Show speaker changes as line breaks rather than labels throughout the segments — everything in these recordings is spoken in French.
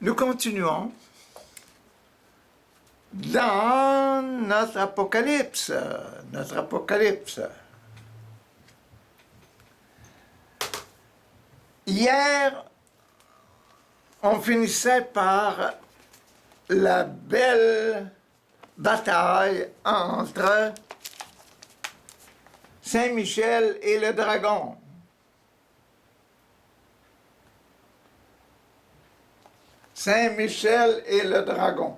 Nous continuons dans notre Apocalypse. Hier, on finissait par la belle bataille entre Saint-Michel et le dragon. Saint-Michel et le dragon.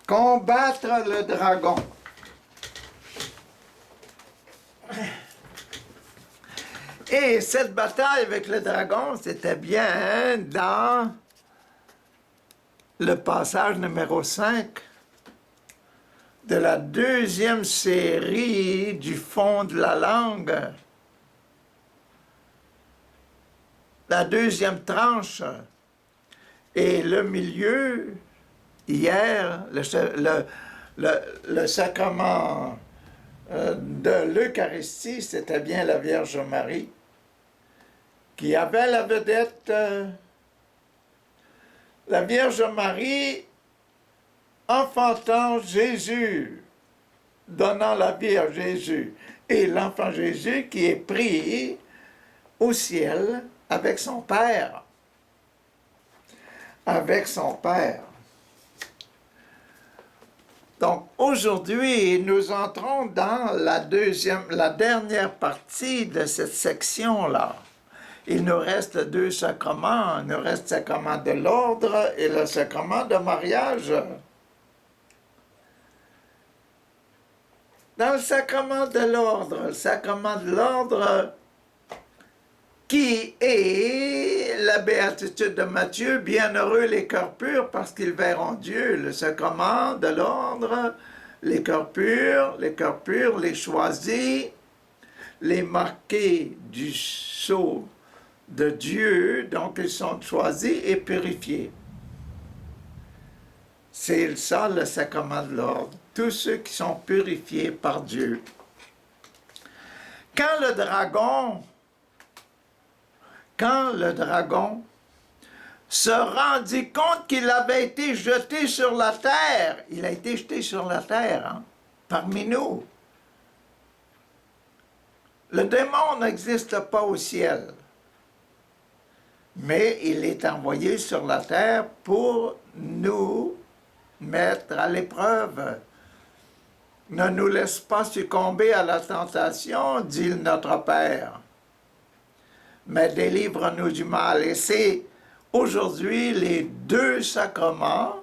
Combattre le dragon. Et cette bataille avec le dragon, c'était bien dans le passage numéro 5 de la deuxième série du fond de la langue. La deuxième tranche. Et le milieu, hier, le sacrement de l'Eucharistie, c'était bien la Vierge Marie, qui avait la vedette, la Vierge Marie enfantant Jésus, donnant la vie à Jésus, et l'enfant Jésus qui est pris au ciel avec son Père. Avec son Père. Donc, aujourd'hui, nous entrons dans la dernière partie de cette section-là. Il nous reste deux sacrements. Il nous reste le sacrement de l'ordre et le sacrement de mariage. Dans le sacrement de l'ordre, qui est la béatitude de Matthieu, bienheureux les cœurs purs parce qu'ils verront Dieu. Le sacrement de l'ordre, les cœurs purs, les choisis, les marqués du sceau de Dieu, donc ils sont choisis et purifiés. C'est ça le sacrement de l'ordre. Tous ceux qui sont purifiés par Dieu. Quand le dragon se rendit compte qu'il avait été jeté sur la terre, il a été jeté sur la terre, parmi nous. Le démon n'existe pas au ciel, mais il est envoyé sur la terre pour nous mettre à l'épreuve. Ne nous laisse pas succomber à la tentation, dit notre Père, mais délivre-nous du mal. Et c'est aujourd'hui les deux sacrements,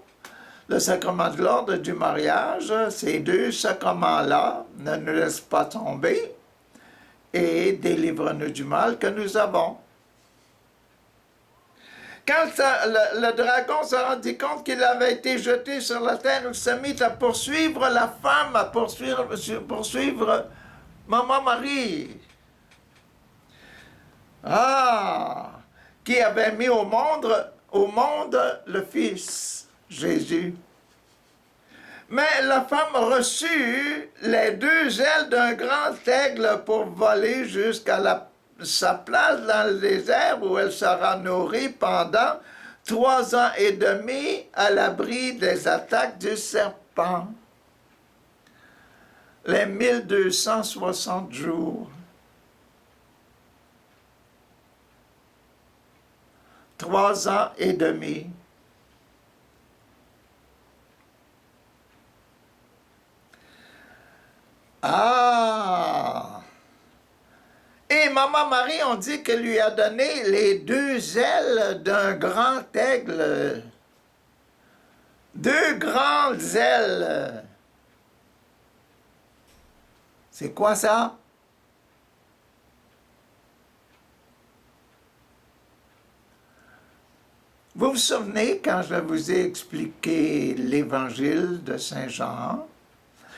le sacrement de l'ordre et du mariage, ces deux sacrements-là, ne nous laissent pas tomber et délivre-nous du mal que nous avons. Quand le dragon se rendit compte qu'il avait été jeté sur la terre, il se mit à poursuivre la femme, à poursuivre Maman Marie. Qui avait mis au monde le Fils, Jésus. Mais la femme reçut les deux ailes d'un grand aigle pour voler jusqu'à sa place dans le désert où elle sera nourrie pendant 3 ans et demi à l'abri des attaques du serpent. Les 1260 jours. 3 ans et demi. Et Maman Marie, on dit qu'elle lui a donné les deux ailes d'un grand aigle. 2 grandes ailes. C'est quoi ça? Vous vous souvenez quand je vous ai expliqué l'évangile de Saint Jean,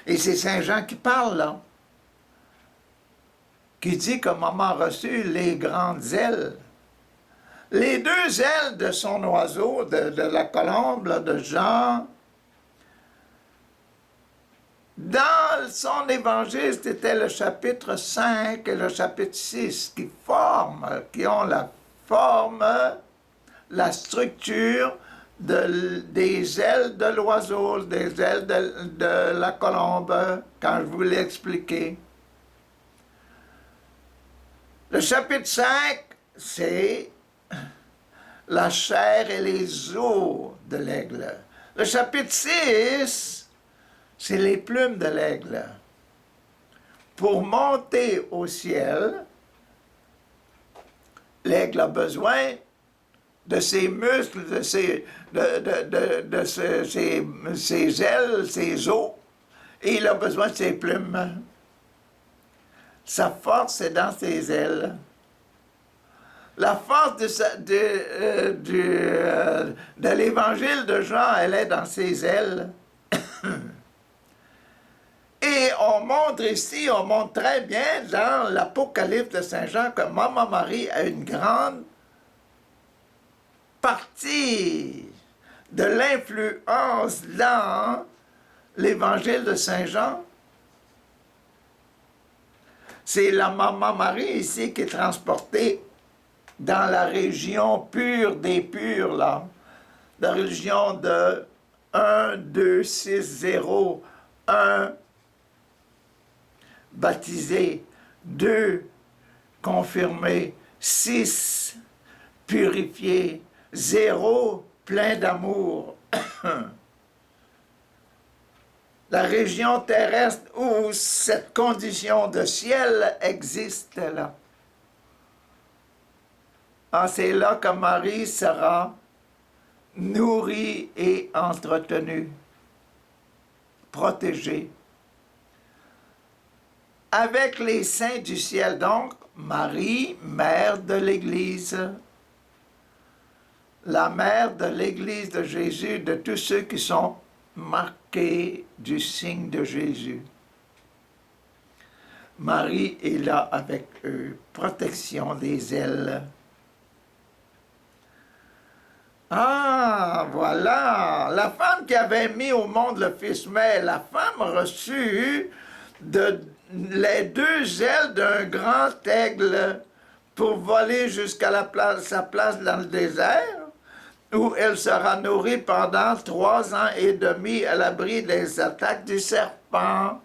et c'est Saint Jean qui parle là, qui dit que maman a reçu les grandes ailes. Les 2 ailes de son oiseau, de la colombe là, de Jean, dans son évangile, c'était le chapitre 5 et le chapitre 6 qui ont la forme, la structure des ailes de l'oiseau, des ailes de la colombe, quand je vous l'ai expliqué. Le chapitre 5, c'est la chair et les os de l'aigle. Le chapitre 6, c'est les plumes de l'aigle. Pour monter au ciel, l'aigle a besoin de ses muscles, ses ailes, ses os, et il a besoin de ses plumes. Sa force est dans ses ailes. La force de l'évangile de Jean, elle est dans ses ailes. Et on montre ici, on montre très bien dans l'Apocalypse de Saint Jean que Maman Marie a une grande partie de l'influence dans l'évangile de Saint Jean. C'est la Maman Marie ici qui est transportée dans la région pure des purs, là. La région de 1, 2, 6, 0, 1, baptisé, 2, confirmé, 6, purifié, 0, plein d'amour. La région terrestre où cette condition de ciel existe là. Ah, c'est là que Marie sera nourrie et entretenue, protégée. Avec les saints du ciel, donc, Marie, mère de l'Église, la mère de l'Église de Jésus, de tous ceux qui sont marqués du signe de Jésus. Marie est là avec eux, protection des ailes. Ah, voilà, la femme qui avait mis au monde le Fils, mais la femme reçut les 2 ailes d'un grand aigle pour voler jusqu'à sa place dans le désert, où elle sera nourrie pendant 3 ans et demi à l'abri des attaques du serpent.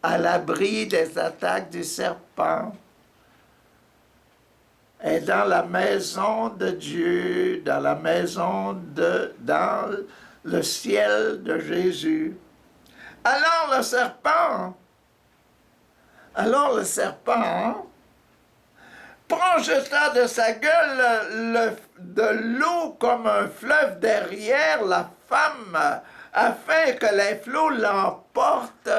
À l'abri des attaques du serpent. Et dans la maison de Dieu, dans le ciel de Jésus. Alors le serpent projeta de sa gueule de l'eau comme un fleuve derrière la femme, afin que les flots l'emportent.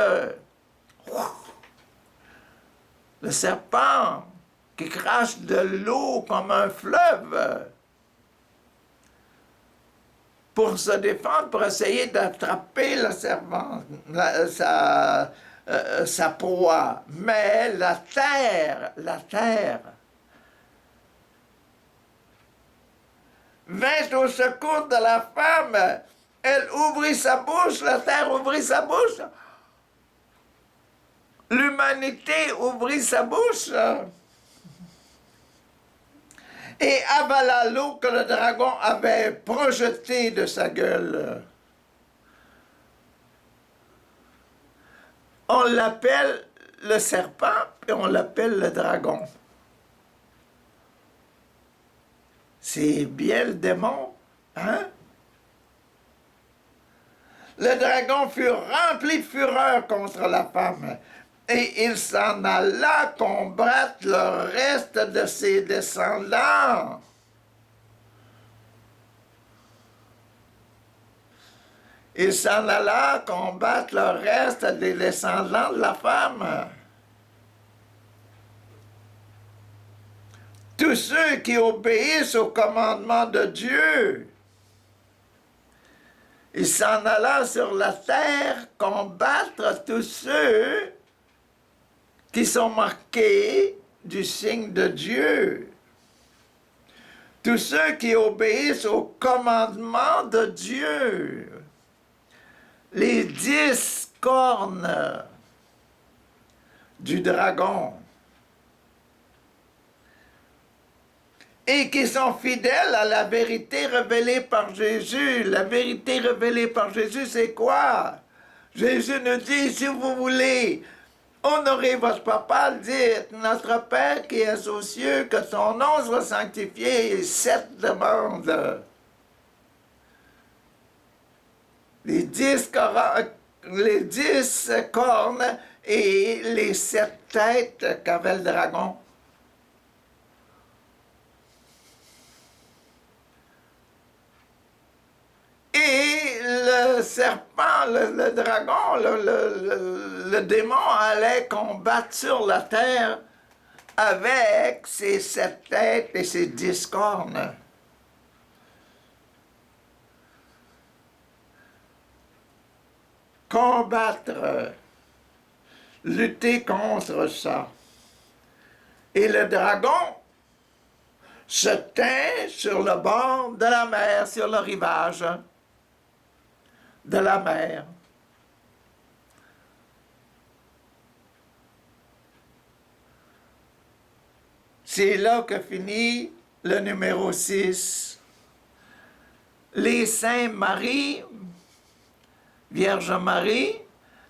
Le serpent qui crache de l'eau comme un fleuve pour se défendre, pour essayer d'attraper le serpent, sa proie. Mais la terre vint au secours de la femme. Elle ouvrit sa bouche, la terre ouvrit sa bouche. L'humanité ouvrit sa bouche et avala l'eau que le dragon avait projetée de sa gueule. On l'appelle le serpent et on l'appelle le dragon. C'est bien le démon, hein? Le dragon fut rempli de fureur contre la femme, et il s'en alla combattre le reste de ses descendants. Il s'en alla combattre le reste des descendants de la femme. Tous ceux qui obéissent au commandement de Dieu. Il s'en alla sur la terre combattre tous ceux qui sont marqués du signe de Dieu. Tous ceux qui obéissent au commandement de Dieu. Les 10 cornes du dragon. Et qui sont fidèles à la vérité révélée par Jésus. La vérité révélée par Jésus, c'est quoi? Jésus nous dit, si vous voulez honorer votre papa, dites, notre Père qui est aux cieux, que ton nom soit sanctifié, et cette demande. Les 10 cornes et les 7 têtes qu'avait le dragon. Et le serpent, le dragon, le démon allait combattre sur la terre avec ses 7 têtes et ses 10 cornes. Combattre, lutter contre ça. Et le dragon se tint sur le bord de la mer, sur le rivage de la mer. C'est là que finit le numéro 6. Les saints Marie, Vierge Marie,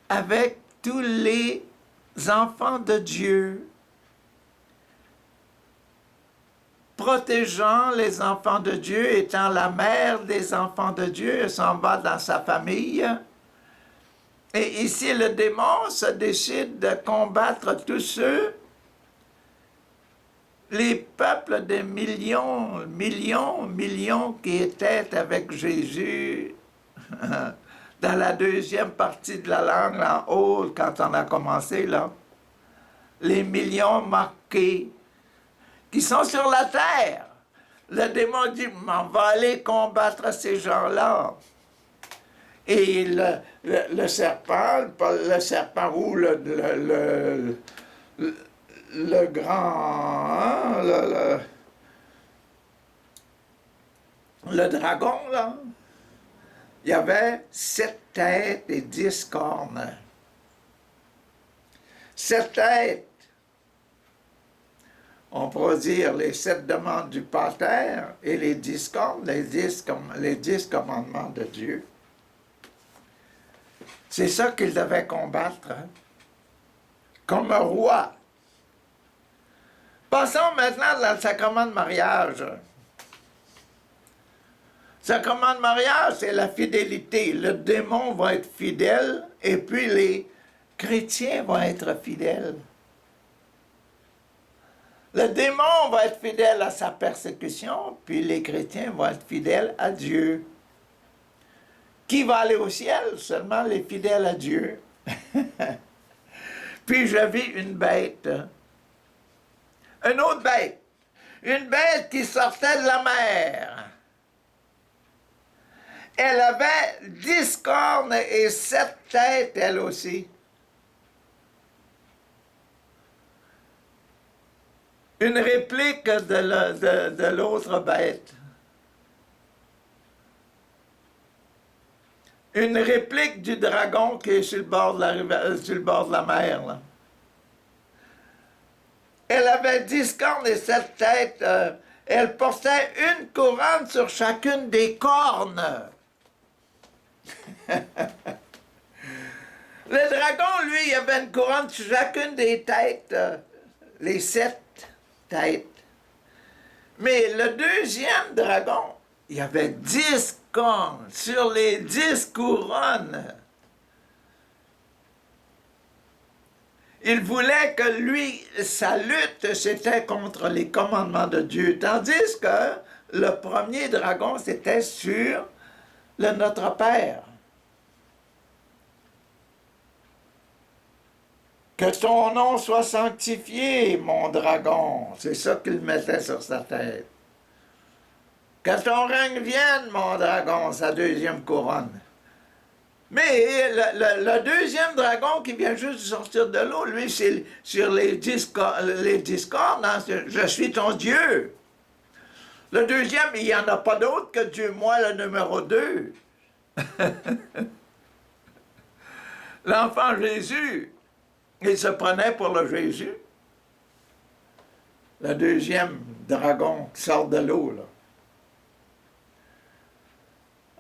avec tous les enfants de Dieu, protégeant les enfants de Dieu, étant la mère des enfants de Dieu, elle s'en va dans sa famille. Et ici, le démon se décide de combattre tous ceux, les peuples de millions qui étaient avec Jésus dans la deuxième partie de la langue en haut, quand on a commencé là. Les millions marqués qui sont sur la terre. Le démon dit, on va aller combattre ces gens-là. Et le serpent ou le grand, hein, le dragon, là, il y avait 7 têtes et 10 cornes. 7 têtes, on pourrait dire les 7 demandes du Pater et les 10 cornes, les 10 commandements de Dieu. C'est ça qu'il devait combattre, hein, comme un roi. Passons maintenant dans le sacrement de mariage. Le sacrement de mariage, c'est la fidélité. Le démon va être fidèle et puis les chrétiens vont être fidèles. Le démon va être fidèle à sa persécution, puis les chrétiens vont être fidèles à Dieu. Qui va aller au ciel? Seulement les fidèles à Dieu. Puis je vis une bête. Une autre bête. Une bête qui sortait de la mer. Elle avait 10 cornes et 7 têtes, elle aussi. Une réplique de l'autre bête. Une réplique du dragon qui est sur le bord de la mer. Là. Elle avait 10 cornes et 7 têtes. Elle portait une couronne sur chacune des cornes. Le dragon, lui, il avait une couronne sur chacune des têtes. Les 7 têtes. Mais le deuxième dragon, il y avait 10 cornes sur les 10 couronnes. Il voulait que lui, sa lutte, c'était contre les commandements de Dieu. Tandis que le premier dragon, c'était sur le Notre Père. Que ton nom soit sanctifié, mon dragon. C'est ça qu'il mettait sur sa tête. Que ton règne vienne, mon dragon, sa deuxième couronne. Mais le deuxième dragon qui vient juste de sortir de l'eau, lui, c'est sur les 10 cornes, hein, je suis ton Dieu. Le deuxième, il n'y en a pas d'autre que Dieu, moi, le numéro 2. L'enfant Jésus. il se prenait pour le Jésus. Le deuxième dragon qui sort de l'eau, là.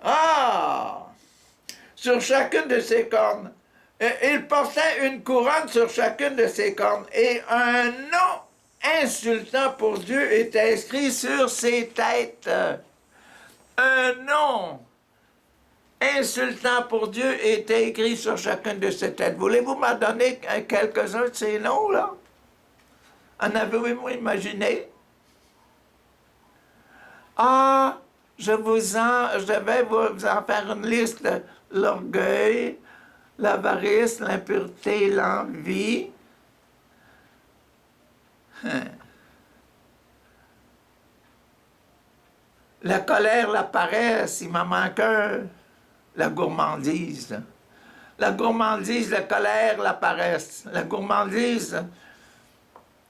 Ah! Sur chacune de ses cornes. Il portait une couronne sur chacune de ses cornes et un nom insultant pour Dieu était inscrit sur ses têtes. Un nom insultant pour Dieu était écrit sur chacune de ses têtes. Voulez-vous m'en donner quelques-uns de ces noms-là? En avez-vous imaginé? Ah, je vais vous en faire une liste. L'orgueil, l'avarice, l'impureté, l'envie. La colère, la paresse, il m'en manque un. La gourmandise. La gourmandise, la colère, la paresse. La gourmandise,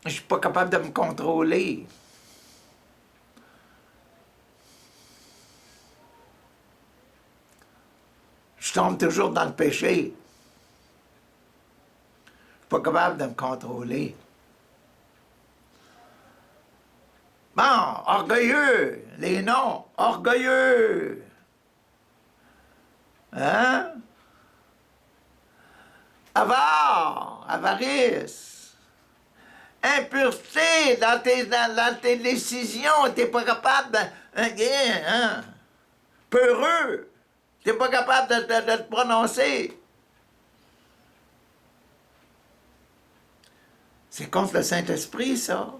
je suis pas capable de me contrôler. Je tombe toujours dans le péché. Je suis pas capable de me contrôler. Bon, orgueilleux, les noms, orgueilleux. Hein? Avare, avarice. Impureté dans tes décisions, t'es pas capable de... Hein? Peureux, t'es pas capable de te prononcer. C'est contre le Saint-Esprit, ça.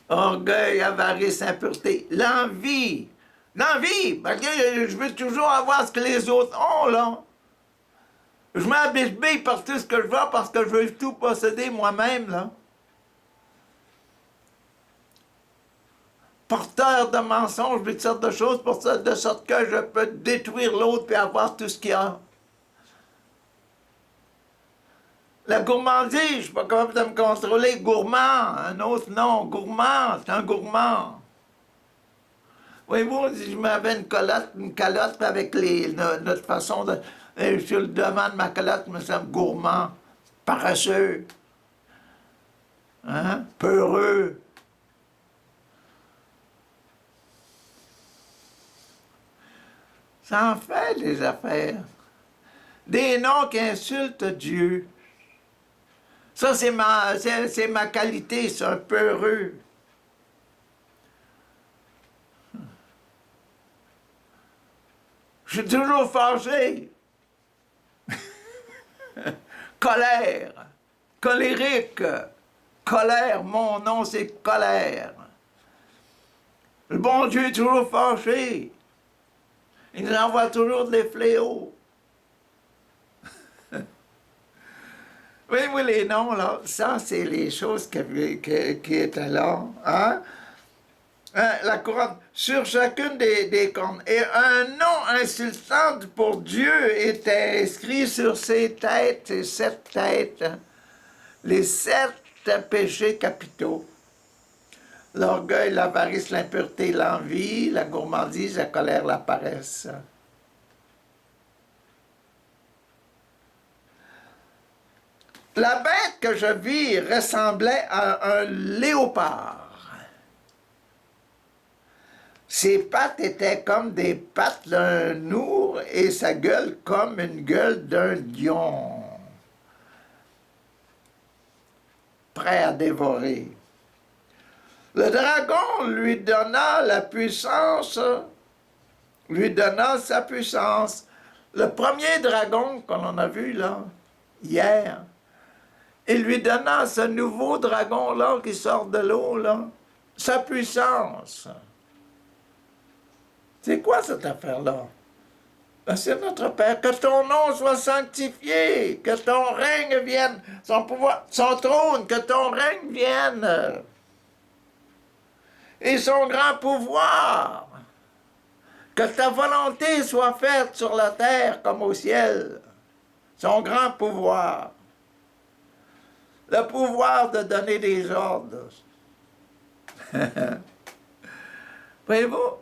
Orgueil, avarice, impureté. L'envie. L'envie, parce que je veux toujours avoir ce que les autres ont, là. Je m'habille par tout ce que je veux parce que je veux tout posséder moi-même, là. Porteur de mensonges, de toutes sortes de choses, de sorte que je peux détruire l'autre et avoir tout ce qu'il y a. La gourmandise, je ne suis pas capable de me contrôler. Gourmand, un autre nom. Gourmand, c'est un gourmand. Voyez-vous, si je m'avais une calotte avec notre façon de... Sur le devant de ma calotte, je me sens gourmand, paresseux, hein? Peureux. Ça en fait des affaires. Des noms qui insultent Dieu. Ça, c'est ma qualité, c'est un peureux. Je suis toujours fâché. Colère. Colérique. Colère, mon nom, c'est colère. Le bon Dieu est toujours fâché. Il nous envoie toujours des fléaux. Oui, les noms, là, ça, c'est les choses qui étaient là. Hein? La couronne, sur chacune des cornes. Et un nom insultant pour Dieu était inscrit sur ses têtes, ses 7 têtes. Les 7 péchés capitaux. L'orgueil, l'avarice, l'impureté, l'envie, la gourmandise, la colère, la paresse. La bête que je vis ressemblait à un léopard. Ses pattes étaient comme des pattes d'un ours et sa gueule comme une gueule d'un lion, prêt à dévorer. Le dragon lui donna la puissance, lui donna sa puissance. Le premier dragon qu'on a vu là, hier, il lui donna ce nouveau dragon-là qui sort de l'eau, là, sa puissance. C'est quoi cette affaire-là? Ben, c'est notre Père. Que ton nom soit sanctifié, que ton règne vienne, son pouvoir, son trône, que ton règne vienne. Et son grand pouvoir. Que ta volonté soit faite sur la terre comme au ciel. Son grand pouvoir. Le pouvoir de donner des ordres. Voyez-vous,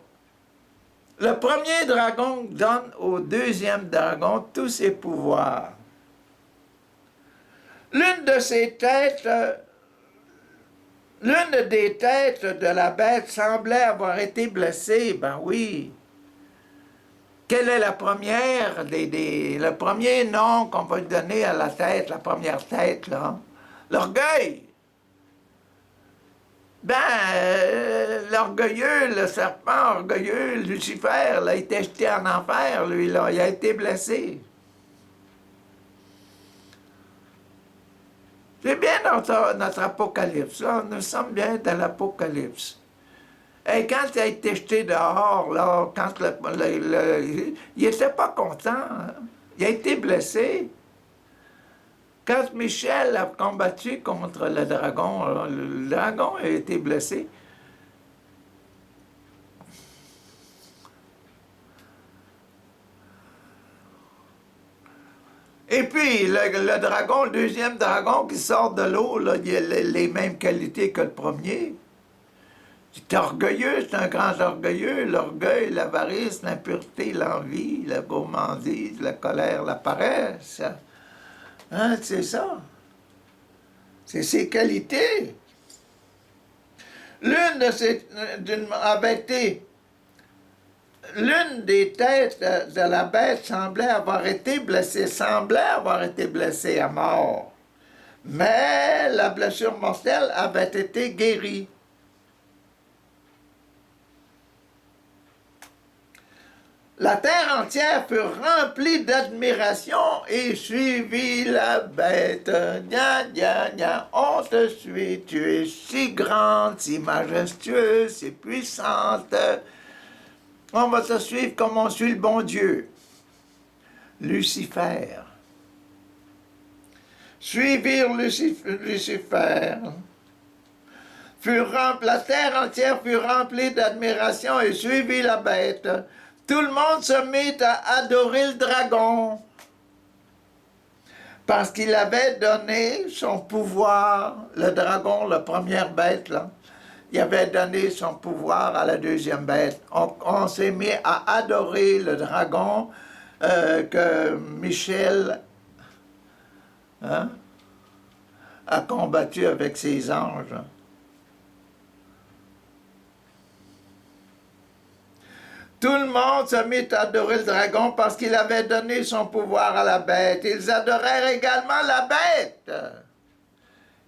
le premier dragon donne au deuxième dragon tous ses pouvoirs. L'une des têtes de la bête semblait avoir été blessée. Ben oui. Quelle est la première le premier nom qu'on va donner à la tête, la première tête, là? L'orgueil. Ben, l'orgueilleux, le serpent orgueilleux, Lucifer, là, il était jeté en enfer, lui, là. Il a été blessé. C'est bien notre Apocalypse, là. Nous sommes bien dans l'Apocalypse. Et quand il a été jeté dehors, là, quand il n'était pas content, hein? Il a été blessé. Quand Michel a combattu contre le dragon, là, le dragon a été blessé. Et puis, le dragon, le deuxième dragon qui sort de l'eau, là, il a les mêmes qualités que le premier. C'est orgueilleux, c'est un grand orgueilleux. L'orgueil, l'avarice, l'impureté, l'envie, la gourmandise, la colère, la paresse. Hein, c'est ça. C'est ses qualités. L'une des têtes de la bête semblait avoir été blessée à mort. Mais la blessure mortelle avait été guérie. La terre entière fut remplie d'admiration et suivit la bête. Gna, gna, gna, on te suit, tu es si grande, si majestueuse, si puissante. On va te suivre comme on suit le bon Dieu. Lucifer. Suivirent Lucifer. La terre entière fut remplie d'admiration et suivit la bête. Tout le monde se mit à adorer le dragon parce qu'il avait donné son pouvoir, le dragon, la première bête, là, il avait donné son pouvoir à la deuxième bête. On s'est mis à adorer le dragon que Michel a combattu avec ses anges. Tout le monde se mit à adorer le dragon parce qu'il avait donné son pouvoir à la bête. Ils adorèrent également la bête.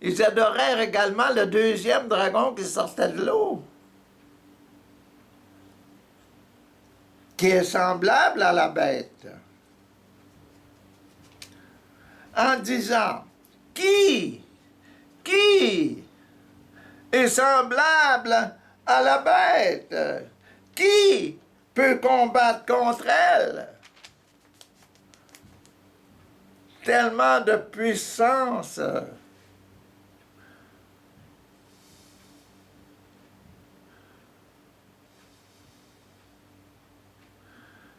Ils adorèrent également le deuxième dragon qui sortait de l'eau, qui est semblable à la bête, en disant, qui est semblable à la bête? Qui peut combattre contre elle? Tellement de puissance.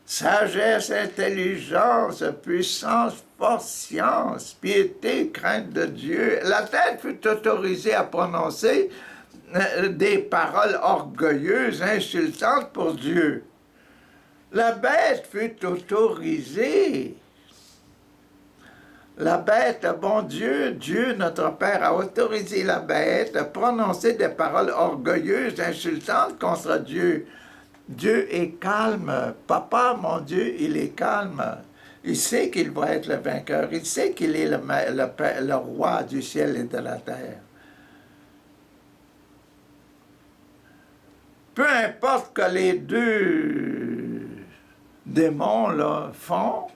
Sagesse, intelligence, puissance, force, science, piété, crainte de Dieu. La tête fut autorisée à prononcer des paroles orgueilleuses, insultantes pour Dieu. La bête fut autorisée. La bête, bon Dieu, Dieu notre Père a autorisé la bête à prononcer des paroles orgueilleuses, insultantes contre Dieu. Dieu est calme. Papa, mon Dieu, il est calme. Il sait qu'il va être le vainqueur. Il sait qu'il est le roi du ciel et de la terre. Peu importe ce que les deux démons là, font,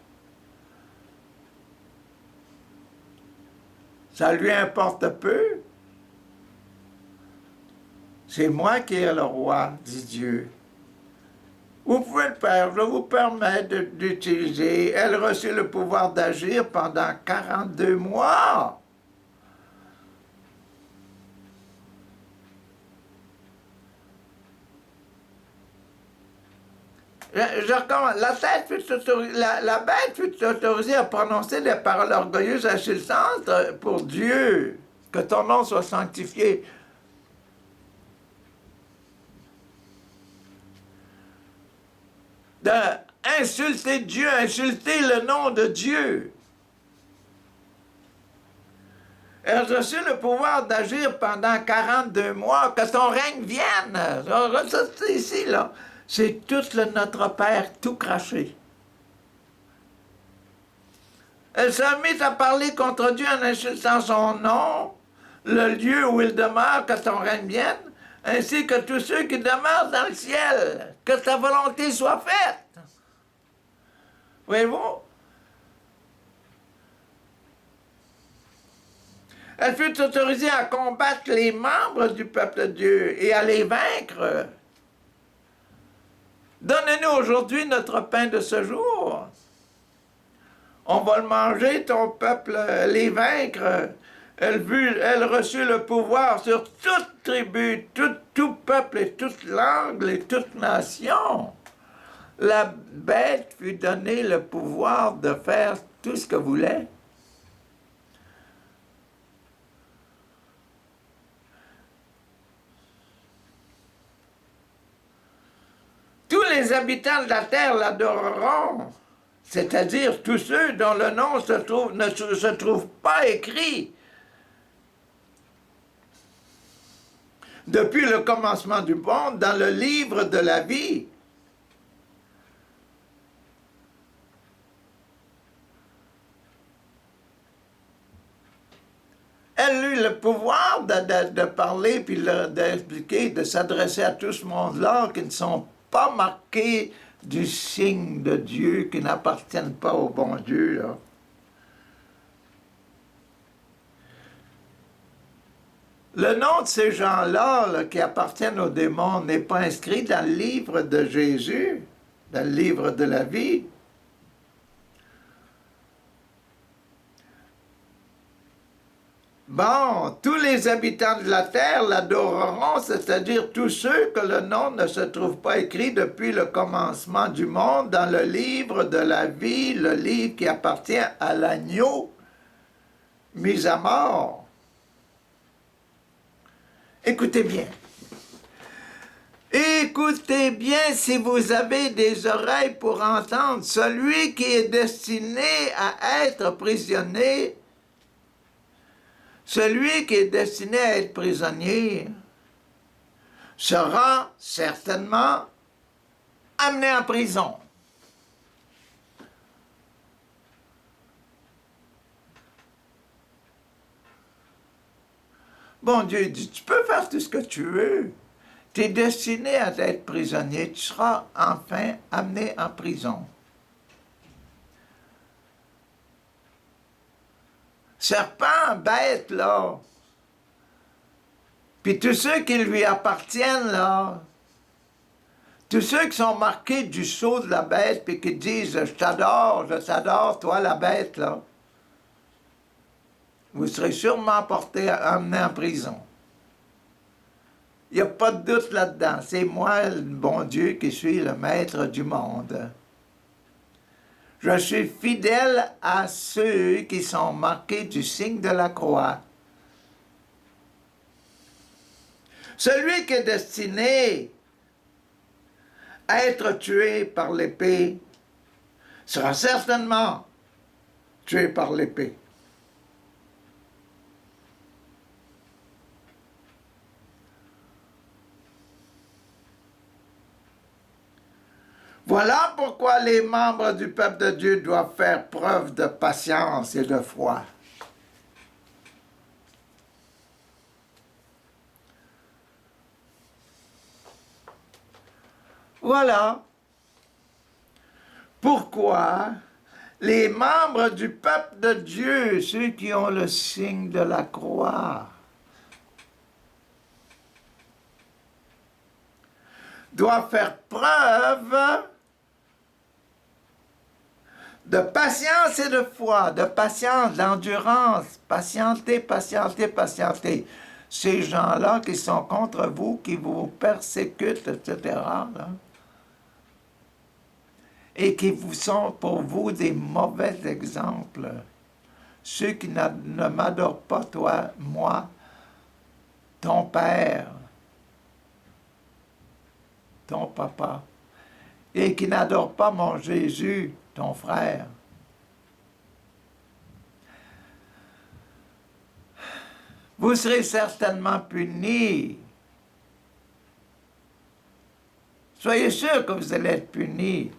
ça lui importe peu. C'est moi qui est le roi, dit Dieu. Vous pouvez le faire, je vous permets d'utiliser. Elle reçut le pouvoir d'agir pendant 42 mois. Je recommence. La bête fut autorisée à prononcer des paroles orgueilleuses insultantes pour Dieu. Que ton nom soit sanctifié. d'insulter Dieu, insulter le nom de Dieu. Elle a reçu le pouvoir d'agir pendant 42 mois, que son règne vienne. Ça, c'est ici, là. C'est tout notre Père, tout craché. Elle s'est mise à parler contre Dieu en insultant son nom, le lieu où il demeure, que son règne vienne, ainsi que tous ceux qui demeurent dans le ciel, que sa volonté soit faite. Voyez-vous? Elle fut autorisée à combattre les membres du peuple de Dieu et à les vaincre. Donnez-nous aujourd'hui notre pain de ce jour. On va le manger, ton peuple, les vaincre. Elle reçut le pouvoir sur toute tribu, tout peuple et toute langue et toute nation. La bête fut donnée le pouvoir de faire tout ce qu'elle voulait. Tous les habitants de la terre l'adoreront, c'est-à-dire tous ceux dont le nom ne se trouve pas écrit depuis le commencement du monde dans le livre de la vie. Elle eut le pouvoir de parler, puis d'expliquer, de s'adresser à tout ce monde-là qui ne sont pas marqués du signe de Dieu, qui n'appartiennent pas au bon Dieu, là. Le nom de ces gens-là, là, qui appartiennent aux démons, n'est pas inscrit dans le livre de Jésus, dans le livre de la vie. Bon, tous les habitants de la terre l'adoreront, c'est-à-dire tous ceux que le nom ne se trouve pas écrit depuis le commencement du monde dans le livre de la vie, le livre qui appartient à l'agneau mis à mort. Écoutez bien. Écoutez bien si vous avez des oreilles pour entendre. Celui qui est destiné à être prisonnier, celui qui est destiné à être prisonnier sera certainement amené en prison. Bon, Dieu dit, tu peux faire tout ce que tu veux. Tu es destiné à être prisonnier, tu seras enfin amené en prison. Serpent, bête, là. Puis tous ceux qui lui appartiennent, là, tous ceux qui sont marqués du sceau de la bête, puis qui disent « je t'adore, toi la bête », là, vous serez sûrement amené en prison. Il n'y a pas de doute là-dedans. C'est moi, le bon Dieu, qui suis le maître du monde. Je suis fidèle à ceux qui sont marqués du signe de la croix. Celui qui est destiné à être tué par l'épée sera certainement tué par l'épée. Voilà pourquoi les membres du peuple de Dieu doivent faire preuve de patience et de foi. Voilà pourquoi les membres du peuple de Dieu, ceux qui ont le signe de la croix, doivent faire preuve de patience et de foi, de patience, d'endurance, patienter, patienter, patienter. Ces gens-là qui sont contre vous, qui vous persécutent, etc., là, et qui vous sont pour vous des mauvais exemples. Ceux qui ne m'adorent pas, toi, moi, ton père, ton papa, et qui n'adore pas mon Jésus, ton frère, vous serez certainement punis. Soyez sûr que vous allez être punis.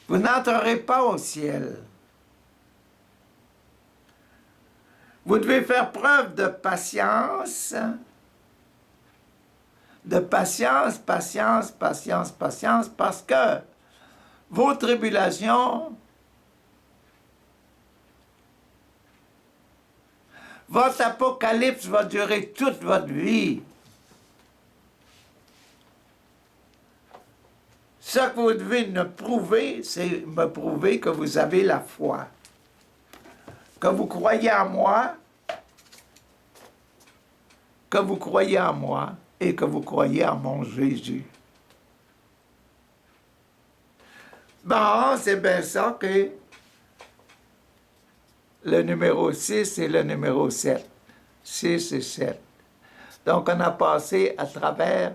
Vous n'entrerez pas au ciel. Vous devez faire preuve de patience, parce que vos tribulations, votre apocalypse va durer toute votre vie. Ce que vous devez me prouver, c'est me prouver que vous avez la foi, que vous croyez en moi, et que vous croyez en mon Jésus. Bon, c'est bien ça que le numéro 6 et le numéro 7. 6 et 7. Donc, on a passé à travers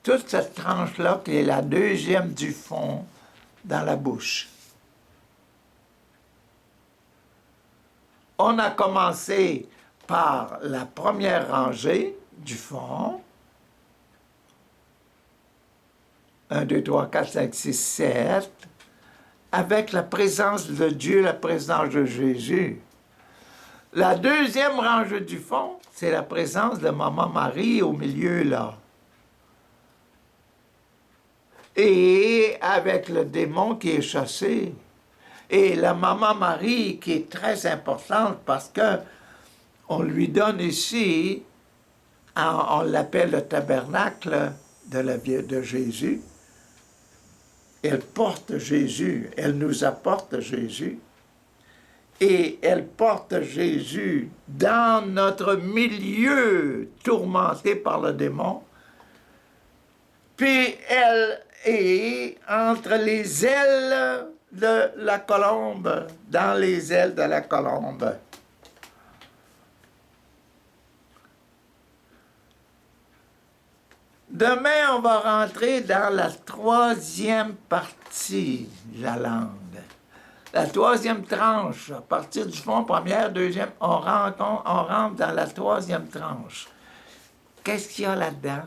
toute cette tranche-là, qui est la deuxième du fond, dans la bouche. On a commencé par la première rangée du fond. 1, 2, 3, 4, 5, 6, 7. Avec la présence de Dieu, la présence de Jésus. La deuxième rangée du fond, c'est la présence de Maman Marie au milieu, là. Et avec le démon qui est chassé. Et la Maman Marie qui est très importante parce que on lui donne ici, on l'appelle le tabernacle de Jésus. Elle porte Jésus, elle nous apporte Jésus. Et elle porte Jésus dans notre milieu tourmenté par le démon. Puis elle est entre les ailes de la colombe, dans les ailes de la colombe. Demain, on va rentrer dans la troisième partie de la langue. La troisième tranche, à partir du fond, première, deuxième, on rentre dans la troisième tranche. Qu'est-ce qu'il y a là-dedans?